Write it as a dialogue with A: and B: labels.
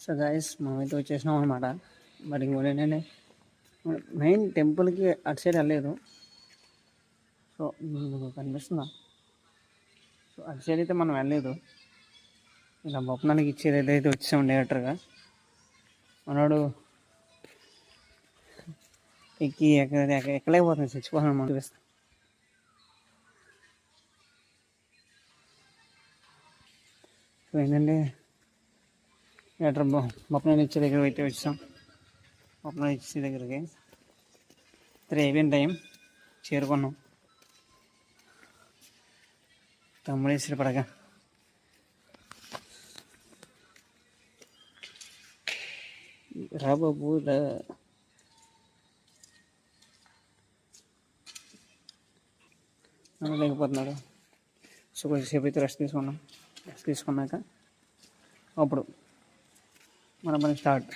A: So guys మేమైతే వచ్చేసినాం అనమాట. బట్ ఇంకోటి ఏంటంటే మెయిన్ టెంపుల్కి అటు సైడ్ వెళ్ళలేదు. సో మీకు కనిపిస్తుందా? సో అటు సైడ్ అయితే మనం వెళ్ళలేదు. ఇలా బొప్పనానికి ఇచ్చేది ఏదైతే వచ్చాం డైరెక్టర్గా. మనోడు ఎక్కలేకపోతుంది, చచ్చిపోతున్నాం మనం. చూపిస్తాం. సో ఏంటంటే డైరెక్టర్ బొప్పనాన్ని ఇచ్చే దగ్గర అయితే వచ్చాం. బొప్పనాన్ని ఇచ్చే దగ్గరికి 3 అయిపోయిన టైం చేరుకున్నాం. తమ్ముడేసి పడగా రా బాబు రా. లేకపోతున్నాడు. సో కొద్దిసేపు అయితే రెస్ట్ తీసుకున్నాం. రెస్ట్ తీసుకున్నాక అప్పుడు మన పని స్టార్ట్.